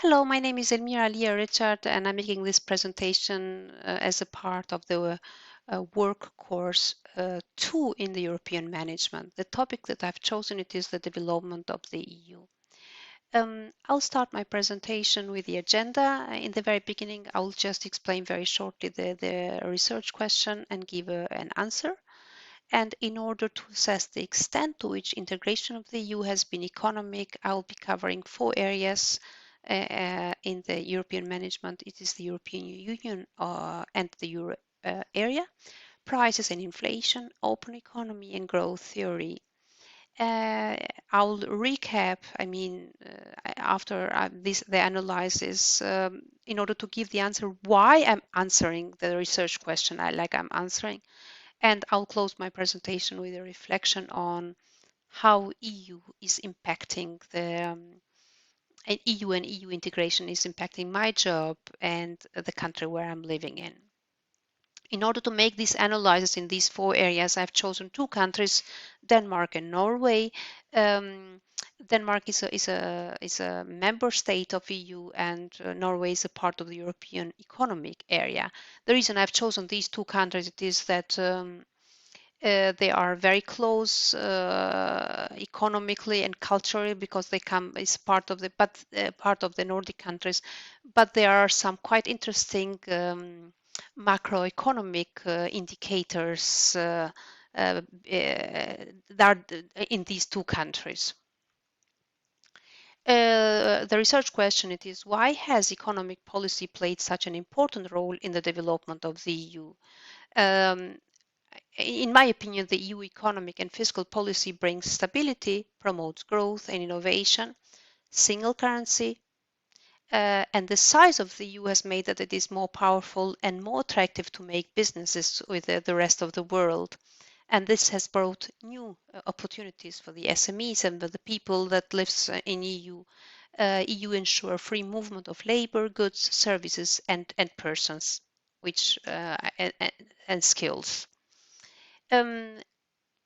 Hello, my name is Elmira Leah Richard, and I'm making this presentation as a part of the work course 2 in the European management. The topic that I've chosen it is the development of the EU. I'll start my presentation with the agenda. In the very beginning, I'll just explain very shortly the research question and give an answer. And in order to assess the extent to which integration of the EU has been economic, I will be covering 4 areas in the European management. It is the European Union and the Euro area, prices and inflation, open economy and growth theory. I'll recap, after the analysis, in order to give the answer why I'm answering the research question I'm answering. And I'll close my presentation with a reflection on how EU is impacting EU and EU integration is impacting my job and the country where I'm living in. In order to make this analysis in these 4 areas, I've chosen 2 countries, Denmark and Norway. Denmark is a member state of EU, and Norway is a part of the European Economic Area. The reason I've chosen these 2 countries is that they are very close economically and culturally because they come as part of the Nordic countries, but there are some quite interesting macroeconomic indicators that are in these 2 countries. The research question it is, why has economic policy played such an important role in the development of the EU? In my opinion, the EU economic and fiscal policy brings stability, promotes growth and innovation, single currency, and the size of the EU has made that it is more powerful and more attractive to make businesses with the rest of the world. And this has brought new opportunities for the SMEs and for the people that lives in EU. EU ensure free movement of labor, goods, services, and persons, which and skills.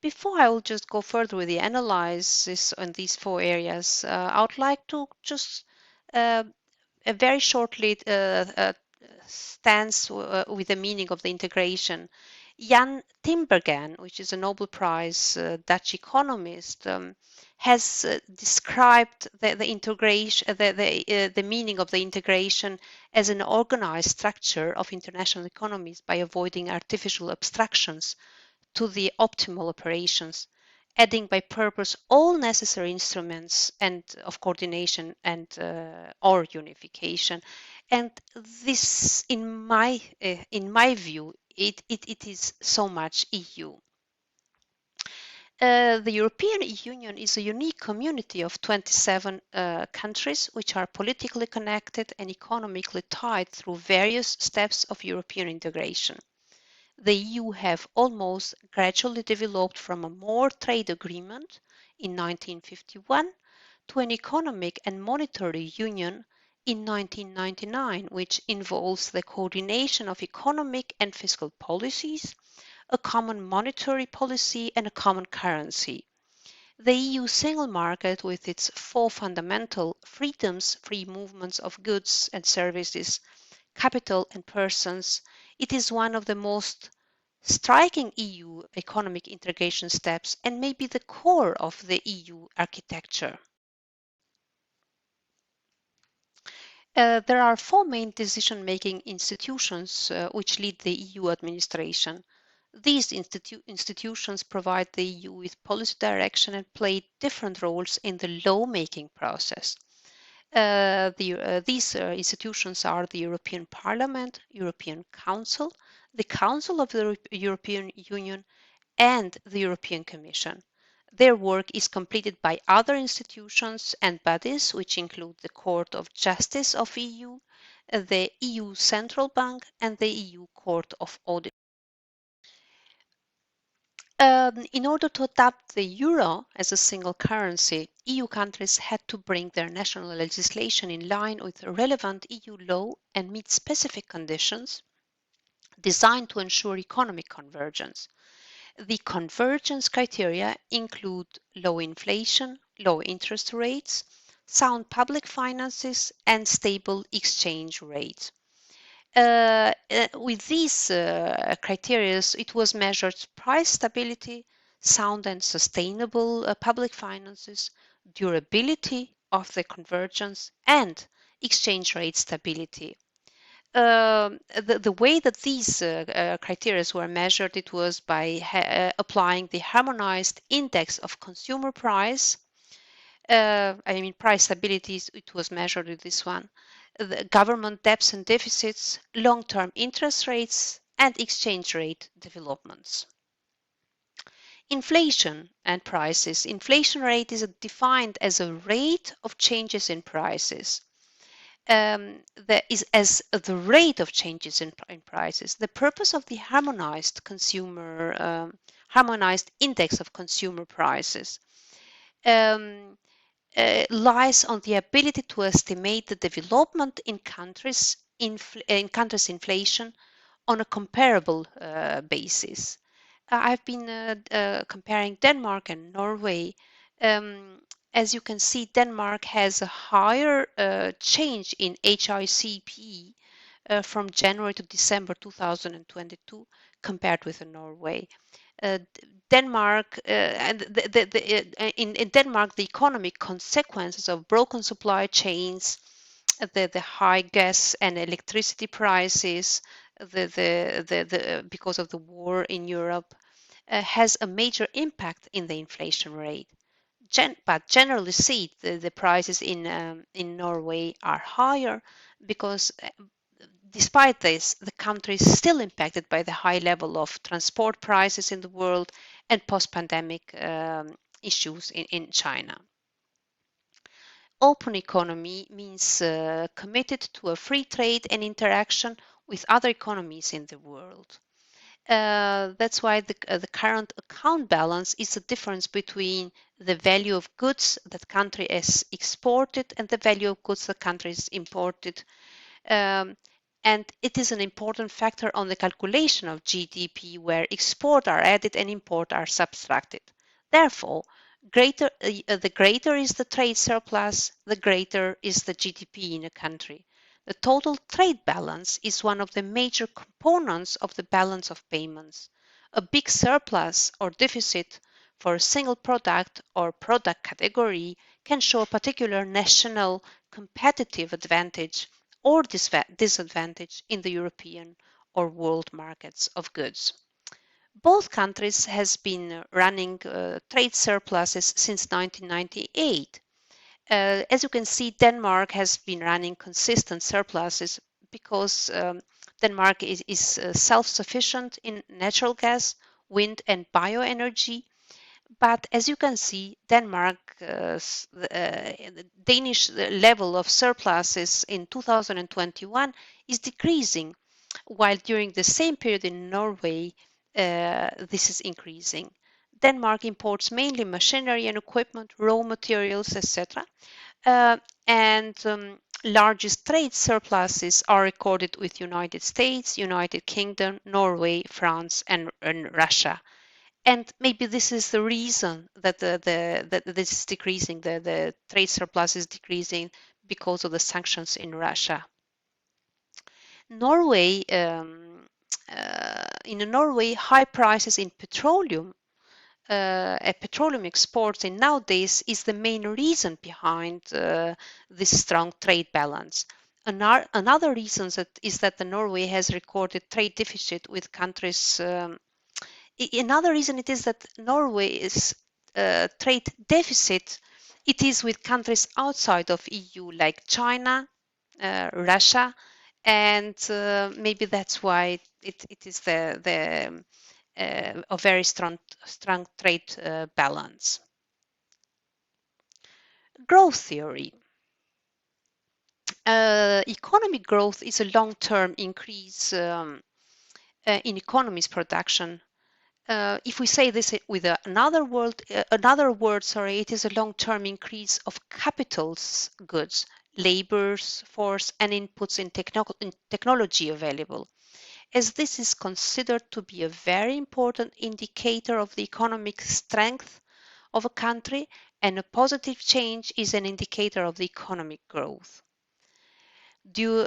Before I will just go further with the analysis on these 4 areas, I would like to just very shortly stance with the meaning of the integration. Jan Tinbergen, which is a Nobel Prize Dutch economist, has described the integration, the meaning of the integration as an organized structure of international economies by avoiding artificial abstractions to the optimal operations, adding by purpose all necessary instruments and of coordination and or unification. And this, in my view, it is so much EU. The European Union is a unique community of 27 countries which are politically connected and economically tied through various steps of European integration. The EU have almost gradually developed from a more trade agreement in 1951 to an economic and monetary union in 1999, which involves the coordination of economic and fiscal policies, a common monetary policy, and a common currency. The EU single market, with its 4 fundamental freedoms, free movements of goods and services, capital and persons, it is one of the most striking EU economic integration steps and may be the core of the EU architecture. There are 4 main decision-making institutions which lead the EU administration. These institutions provide the EU with policy direction and play different roles in the law-making process. These institutions are the European Parliament, European Council, the Council of the European Union, and the European Commission. Their work is completed by other institutions and bodies, which include the Court of Justice of EU, the EU Central Bank, and the EU Court of Audit. In order to adopt the euro as a single currency, EU countries had to bring their national legislation in line with relevant EU law and meet specific conditions designed to ensure economic convergence. The convergence criteria include low inflation, low interest rates, sound public finances, and stable exchange rate. With these criteria, it was measured price stability, sound and sustainable public finances, durability of the convergence, and exchange rate stability. The way that these criteria were measured, it was by applying the harmonized index of consumer price. I mean, price stability, it was measured with this one. The government debts and deficits, long-term interest rates, and exchange rate developments. Inflation and prices. Inflation rate is defined as a rate of changes in prices. That is as the rate of changes in prices. The purpose of the harmonized index of consumer prices lies on the ability to estimate the development in countries' inflation on a comparable basis. I've been comparing Denmark and Norway. As you can see, Denmark has a higher change in HICP from January to December 2022 compared with Norway. Denmark and in Denmark, the economic consequences of broken supply chains, the high gas and electricity prices, because of the war in Europe, has a major impact in the inflation rate. But generally see the prices in Norway are higher because despite this, the country is still impacted by the high level of transport prices in the world and post-pandemic issues in China. Open economy means committed to a free trade and interaction with other economies in the world. That's why the current account balance is the difference between the value of goods that country has exported and the value of goods the country has imported. And it is an important factor on the calculation of GDP, where export are added and import are subtracted. Therefore, the greater is the trade surplus, the greater is the GDP in a country. The total trade balance is one of the major components of the balance of payments. A big surplus or deficit for a single product or product category can show a particular national competitive advantage or disadvantage in the European or world markets of goods. Both countries has been running trade surpluses since 1998. As you can see, Denmark has been running consistent surpluses because Denmark is self-sufficient in natural gas, wind and bioenergy. But as you can see, the Danish level of surpluses in 2021 is decreasing, while during the same period in Norway, this is increasing. Denmark imports mainly machinery and equipment, raw materials, etc. And largest trade surpluses are recorded with United States, United Kingdom, Norway, France, and Russia. And maybe this is the reason that that this is decreasing, the trade surplus is decreasing because of the sanctions in Russia. Norway, in Norway, high prices in petroleum exports in nowadays is the main reason behind this strong trade balance. Another reason is that the Norway has recorded trade deficit with countries. Another reason it is that Norway's trade deficit, it is with countries outside of EU like China, Russia, and maybe that's why it is a very strong trade balance. Growth theory. Economic growth is a long-term increase in economy's production. If we say this with another word, it is a long-term increase of capital's goods, labor's force, and inputs in technology available, as this is considered to be a very important indicator of the economic strength of a country and a positive change is an indicator of the economic growth. Due,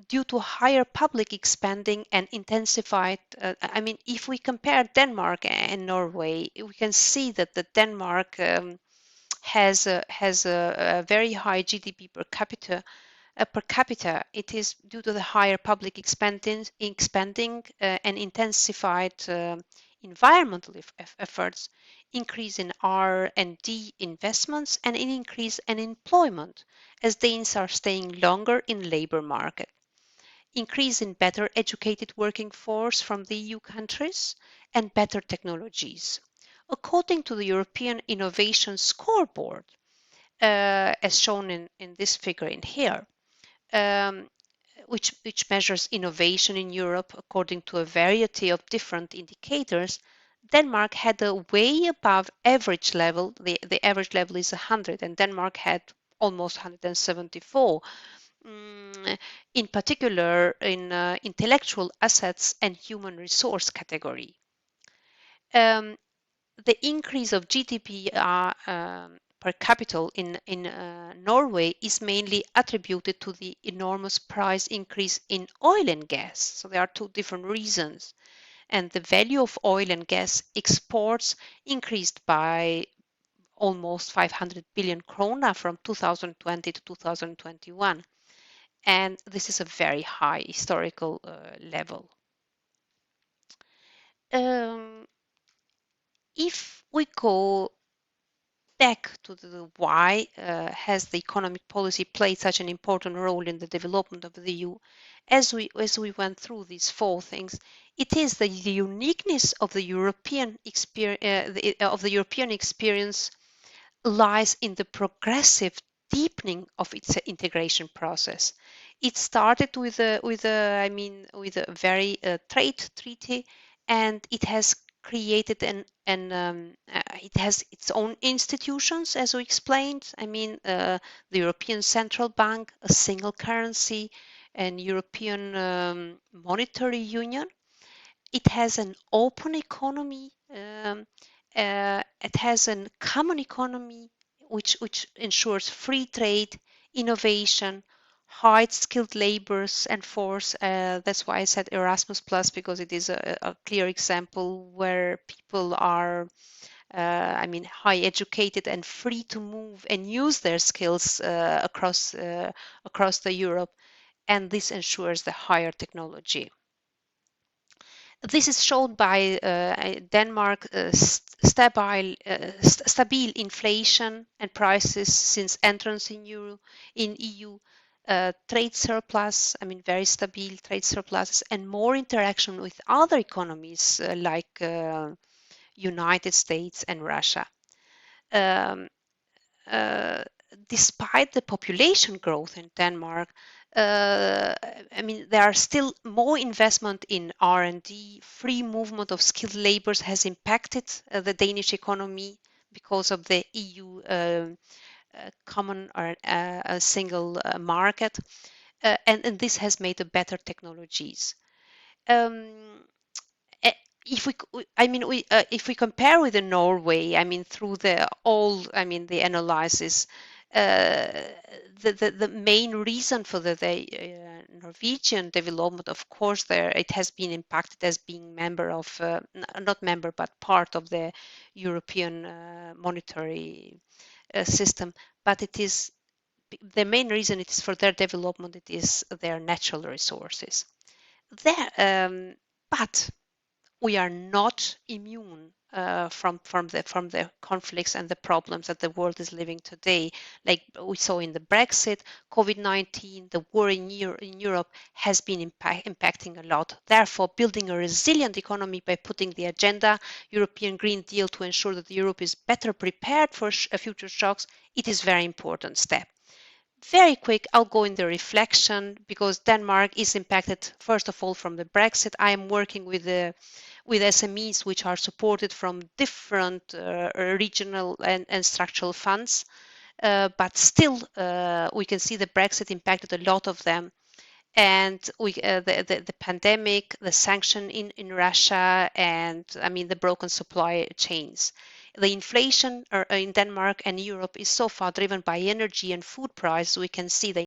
due to higher public expanding and intensified, if we compare Denmark and Norway, we can see that the Denmark has a very high GDP per capita. Per capita, it is due to the higher public expanding and intensified environmental efforts, increase in R&D investments, and an increase in employment as Danes are staying longer in labor market. Increase in better educated working force from the EU countries and better technologies. According to the European Innovation Scoreboard, as shown in this figure in here, um, which measures innovation in Europe according to a variety of different indicators, Denmark had a way above average level. The average level is 100, and Denmark had almost 174. In particular, in intellectual assets and human resource category. Um, the increase of GDP per capita in Norway is mainly attributed to the enormous price increase in oil and gas. So there are two different reasons. And the value of oil and gas exports increased by almost 500 billion krona from 2020 to 2021. And this is a very high historical level. If we go back to the why has the economic policy played such an important role in the development of the EU, as we went through these four things, it is the uniqueness of the European experience lies in the progressive deepening of its integration process. It started with a very trade treaty, and it has created it has its own institutions, as we explained. The European Central Bank, a single currency, and European Monetary Union. It has an open economy. It has a common economy which ensures free trade, innovation, high skilled labors and force. That's why I said Erasmus Plus, because it is a clear example where people are high educated and free to move and use their skills across the Europe, and this ensures the higher technology. This is shown by Denmark stable inflation and prices since entrance in EU, trade surplus, very stable trade surpluses, and more interaction with other economies like United States and Russia. Despite the population growth in Denmark, there are still more investment in R&D. Free movement of skilled laborers has impacted the Danish economy because of the EU common or single market, and this has made a better technologies. If we compare with the Norway, through the analysis, the main reason for the Norwegian development, of course, it has been impacted as being member of, not member, but part of the European monetary system. But it is the main reason. It is for their development. It is their natural resources. But we are not immune from the conflicts and the problems that the world is living today. Like we saw in the Brexit, COVID-19, the war in Europe has been impacting a lot. Therefore, building a resilient economy by putting the agenda, European Green Deal, to ensure that Europe is better prepared for future shocks, it is a very important step. Very quick, I'll go in the reflection, because Denmark is impacted first of all from the Brexit. I am working with SMEs which are supported from different regional and structural funds, but still we can see the Brexit impacted a lot of them, and the pandemic, the sanction in Russia, and the broken supply chains. The inflation in Denmark and Europe is so far driven by energy and food price. We can see the